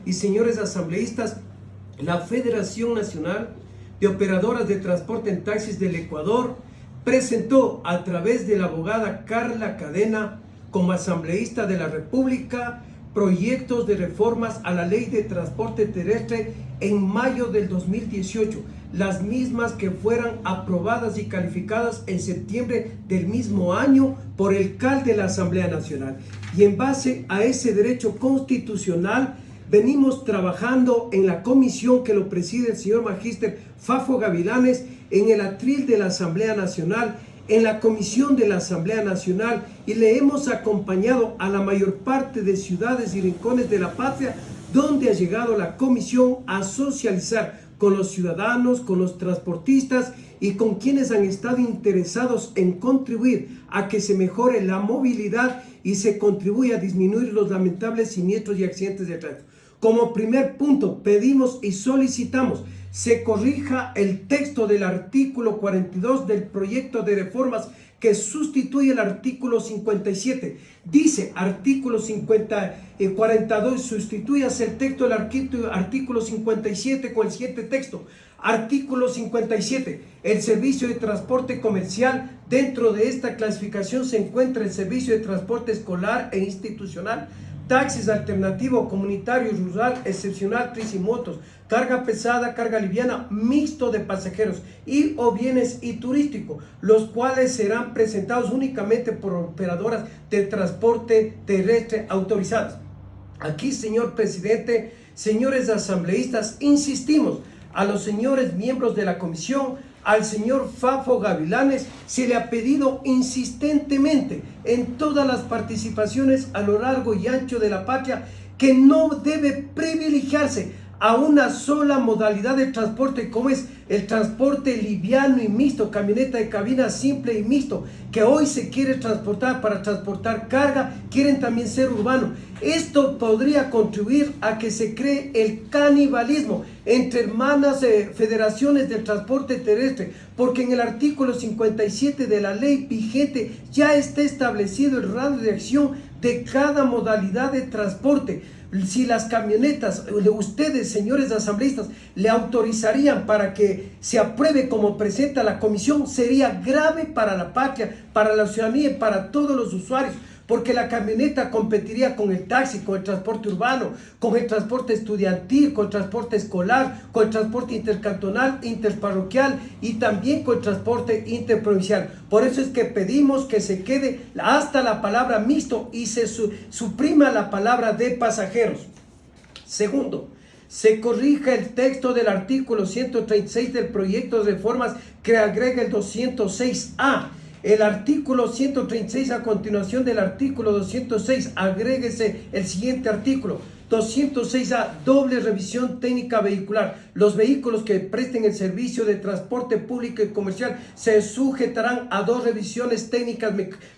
y señores asambleístas, la Federación Nacional de Operadoras de Transporte en Taxis del Ecuador presentó a través de la abogada Carla Cadena, como asambleísta de la República, proyectos de reformas a la Ley de Transporte Terrestre en mayo del 2018, las mismas que fueran aprobadas y calificadas en septiembre del mismo año por el CAL de la Asamblea Nacional. Y en base a ese derecho constitucional, venimos trabajando en la comisión que lo preside el señor Magíster Fafo Gavilanes, en el atril de la Asamblea Nacional, en la comisión de la Asamblea Nacional, y le hemos acompañado a la mayor parte de ciudades y rincones de la patria, donde ha llegado la comisión a socializar con los ciudadanos, con los transportistas y con quienes han estado interesados en contribuir a que se mejore la movilidad y se contribuya a disminuir los lamentables siniestros y accidentes de tránsito. Como primer punto, pedimos y solicitamos se corrija el texto del artículo 42 del proyecto de reformas que sustituye el artículo 57. Dice artículo 42, sustituyase el texto del artículo 57 con el siguiente texto. Artículo 57. El servicio de transporte comercial. Dentro de esta clasificación se encuentra el servicio de transporte escolar e institucional, taxis alternativo, comunitario, rural, excepcional, tricimotos, carga pesada, carga liviana, mixto de pasajeros y o bienes y turístico, los cuales serán presentados únicamente por operadoras de transporte terrestre autorizadas. Aquí, señor presidente, señores asambleístas, insistimos a los señores miembros de la comisión, al señor Fafo Gavilanes, se le ha pedido insistentemente en todas las participaciones a lo largo y ancho de la patria que no debe privilegiarse a una sola modalidad de transporte, como es el transporte liviano y mixto, camioneta de cabina simple y mixto, que hoy se quiere transportar para transportar carga, quieren también ser urbano. Esto podría contribuir a que se cree el canibalismo entre hermanas federaciones del transporte terrestre, porque en el artículo 57 de la ley vigente ya está establecido el radio de acción de cada modalidad de transporte. Si las camionetas, ustedes, señores asambleístas, le autorizarían para que se apruebe como presenta la comisión, sería grave para la patria, para la ciudadanía y para todos los usuarios, porque la camioneta competiría con el taxi, con el transporte urbano, con el transporte estudiantil, con el transporte escolar, con el transporte intercantonal, interparroquial y también con el transporte interprovincial. Por eso es que pedimos que se quede hasta la palabra mixto y se suprima la palabra de pasajeros. Segundo, se corrija el texto del artículo 136 del proyecto de reformas que agrega el 206A. El artículo 136 a continuación del artículo 206, agréguese el siguiente artículo 206A, doble revisión técnica vehicular. Los vehículos que presten el servicio de transporte público y comercial se sujetarán a 2 revisiones técnicas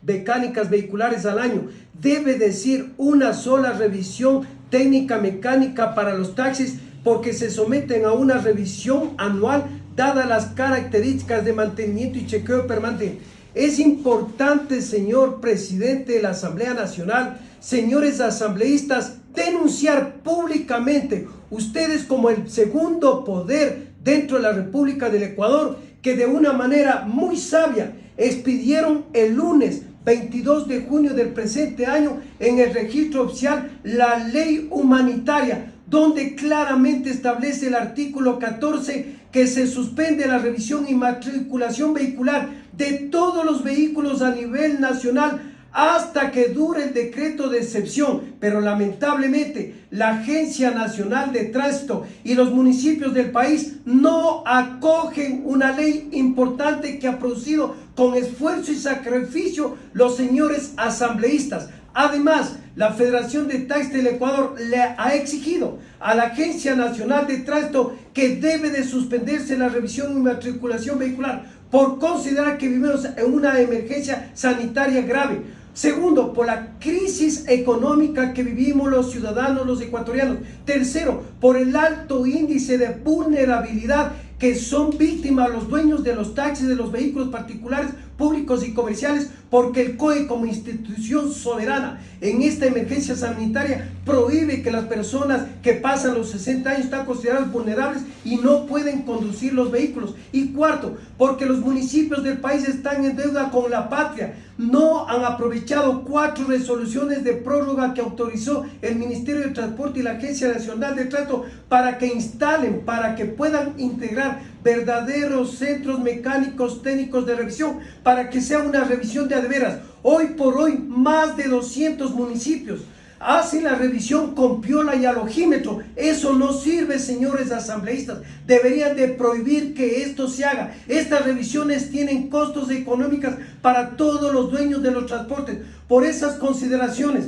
mecánicas vehiculares al año. Debe decir una sola revisión técnica mecánica para los taxis, porque se someten a una revisión anual dadas las características de mantenimiento y chequeo permanente. Es importante, señor presidente de la Asamblea Nacional, señores asambleístas, denunciar públicamente, ustedes como el segundo poder dentro de la República del Ecuador, que de una manera muy sabia expidieron el lunes 22 de junio del presente año en el registro oficial la ley humanitaria, donde claramente establece el artículo 14 que se suspende la revisión y matriculación vehicular de todos los vehículos a nivel nacional hasta que dure el decreto de excepción. Pero lamentablemente la Agencia Nacional de Tránsito y los municipios del país no acogen una ley importante que ha producido con esfuerzo y sacrificio los señores asambleístas. Además, la Federación de Taxis del Ecuador le ha exigido a la Agencia Nacional de Tránsito que debe de suspenderse la revisión y matriculación vehicular por considerar que vivimos en una emergencia sanitaria grave. Segundo, por la crisis económica que vivimos los ciudadanos, los ecuatorianos. Tercero, por el alto índice de vulnerabilidad que son víctimas los dueños de los taxis, de los vehículos particulares, públicos y comerciales, porque el COE, como institución soberana en esta emergencia sanitaria, prohíbe que las personas que pasan los 60 años están consideradas vulnerables y no pueden conducir los vehículos. Y cuarto, porque los municipios del país están en deuda con la patria. No han aprovechado 4 resoluciones de prórroga que autorizó el Ministerio de Transporte y la Agencia Nacional de Tránsito para que instalen, para que puedan integrar verdaderos centros mecánicos técnicos de revisión, para que sea una revisión de veras. Hoy por hoy, más de 200 municipios hacen la revisión con piola y alojímetro. Eso no sirve, señores asambleístas. Deberían de prohibir que esto se haga. Estas revisiones tienen costos económicos para todos los dueños de los transportes. Por esas consideraciones,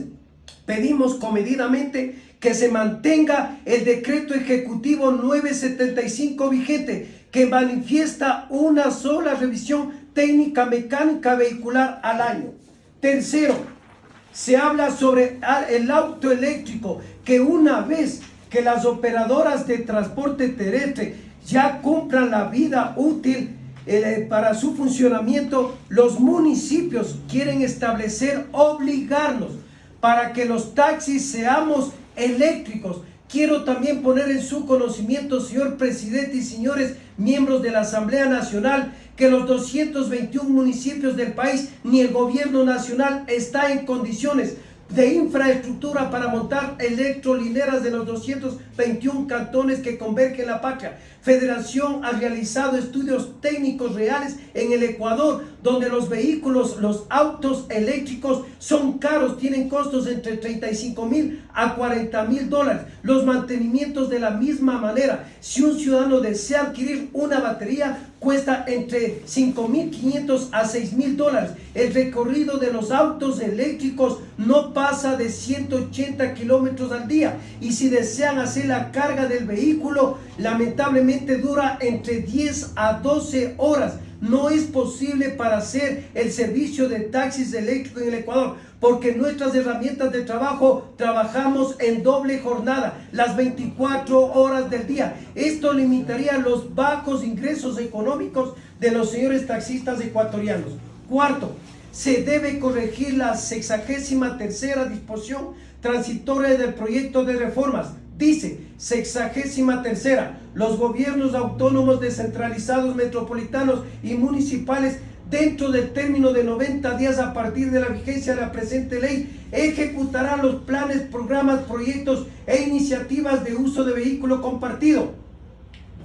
pedimos comedidamente que se mantenga el decreto ejecutivo 975 vigente, que manifiesta una sola revisión técnica mecánica vehicular al año. Tercero, se habla sobre el auto eléctrico, que una vez que las operadoras de transporte terrestre ya cumplan la vida útil para su funcionamiento, los municipios quieren establecer, obligarnos para que los taxis seamos eléctricos. Quiero también poner en su conocimiento, señor presidente y señores miembros de la Asamblea Nacional, que los 221 municipios del país, ni el gobierno nacional está en condiciones de infraestructura para montar electrolineras de los 221 cantones que convergen la patria. Federación ha realizado estudios técnicos reales en el Ecuador, donde los vehículos, los autos eléctricos son caros, tienen costos entre 35,000 a 40,000 dólares. Los mantenimientos de la misma manera. Si un ciudadano desea adquirir una batería, cuesta entre 5,500 a 6,000 dólares. El recorrido de los autos eléctricos no pasa de 180 kilómetros al día. Y si desean hacer la carga del vehículo, lamentablemente dura entre 10 a 12 horas. No es posible para hacer el servicio de taxis eléctricos en el Ecuador, porque nuestras herramientas de trabajo trabajamos en doble jornada, las 24 horas del día. Esto limitaría los bajos ingresos económicos de los señores taxistas ecuatorianos. Cuarto, se debe corregir la 63ª disposición transitoria del proyecto de reformas. Dice, 63ª, los gobiernos autónomos descentralizados, metropolitanos y municipales, dentro del término de 90 días a partir de la vigencia de la presente ley, ejecutarán los planes, programas, proyectos e iniciativas de uso de vehículo compartido.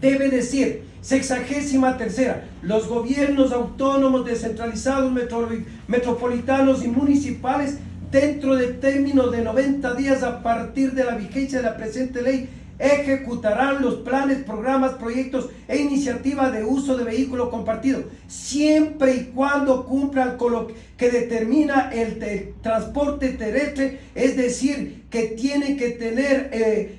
Debe decir, 63ª, los gobiernos autónomos descentralizados, metropolitanos y municipales, dentro del término de 90 días a partir de la vigencia de la presente ley, ejecutarán los planes, programas, proyectos e iniciativas de uso de vehículo compartido, siempre y cuando cumplan con lo que determina el transporte terrestre, es decir, que tienen que tener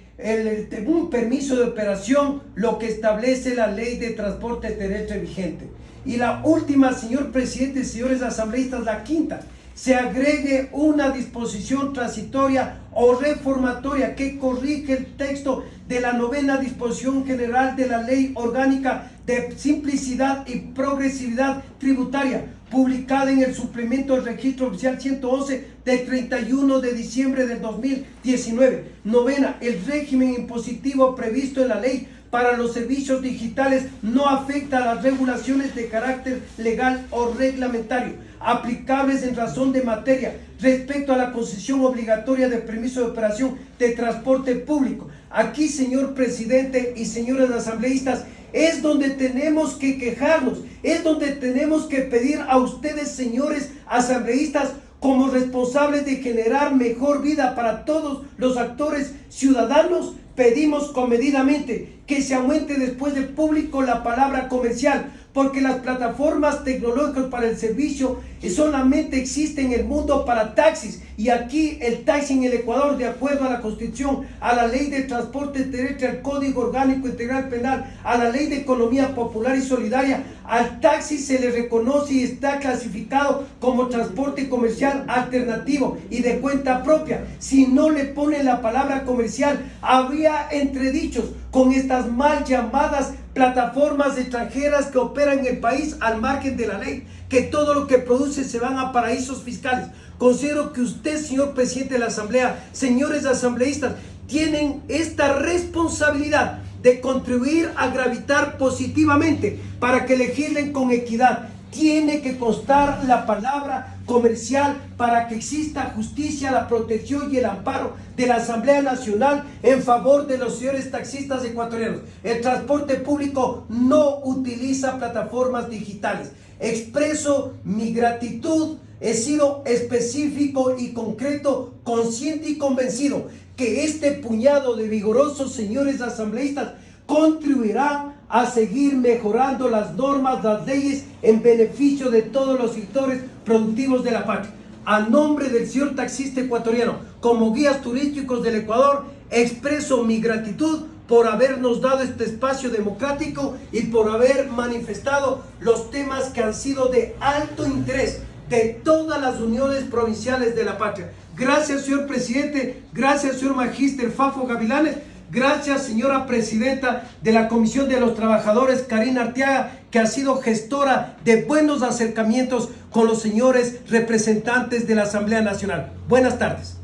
un permiso de operación, lo que establece la ley de transporte terrestre vigente. Y la última, señor presidente y señores asambleístas, la quinta, se agregue una disposición transitoria o reformatoria que corrige el texto de la 9ª disposición general de la Ley Orgánica de Simplicidad y Progresividad Tributaria, publicada en el suplemento del Registro Oficial 111 del 31 de diciembre del 2019. Novena, el régimen impositivo previsto en la ley para los servicios digitales no afecta a las regulaciones de carácter legal o reglamentario aplicables en razón de materia respecto a la concesión obligatoria de permiso de operación de transporte público. Aquí, señor presidente y señores asambleístas, es donde tenemos que quejarnos, es donde tenemos que pedir a ustedes, señores asambleístas, como responsables de generar mejor vida para todos los actores ciudadanos. Pedimos comedidamente que se aumente después del público la palabra comercial, porque las plataformas tecnológicas para el servicio solamente existen en el mundo para taxis, y aquí el taxi en el Ecuador, de acuerdo a la Constitución, a la Ley de Transporte Terrestre, al Código Orgánico Integral Penal, a la Ley de Economía Popular y Solidaria, al taxi se le reconoce y está clasificado como transporte comercial alternativo y de cuenta propia. Si no le ponen la palabra comercial, habría haya entredichos con estas mal llamadas plataformas extranjeras que operan en el país al margen de la ley, que todo lo que produce se van a paraísos fiscales. Considero que usted, señor presidente de la Asamblea, señores asambleístas, tienen esta responsabilidad de contribuir a gravitar positivamente para que legislen con equidad. Tiene que constar la palabra comercial para que exista justicia, la protección y el amparo de la Asamblea Nacional en favor de los señores taxistas ecuatorianos. El transporte público no utiliza plataformas digitales. Expreso mi gratitud. He sido específico y concreto, consciente y convencido que este puñado de vigorosos señores asambleístas contribuirán a seguir mejorando las normas, las leyes en beneficio de todos los sectores productivos de la patria. A nombre del señor taxista ecuatoriano, como guías turísticos del Ecuador, expreso mi gratitud por habernos dado este espacio democrático y por haber manifestado los temas que han sido de alto interés de todas las uniones provinciales de la patria. Gracias, señor presidente. Gracias, señor magíster Fafo Gavilanes. Gracias, señora presidenta de la Comisión de los Trabajadores, Karina Arteaga, que ha sido gestora de buenos acercamientos con los señores representantes de la Asamblea Nacional. Buenas tardes.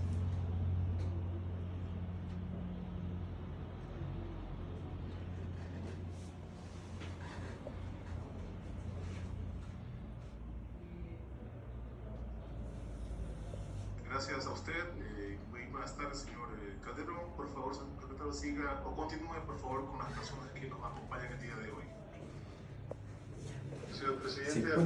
Gracias a usted. Muy buenas tardes, señor Calderón. Por favor, señor secretario, siga o continúe, por favor, con las personas que nos acompañan el día de hoy. Señor presidente, Sí, bueno.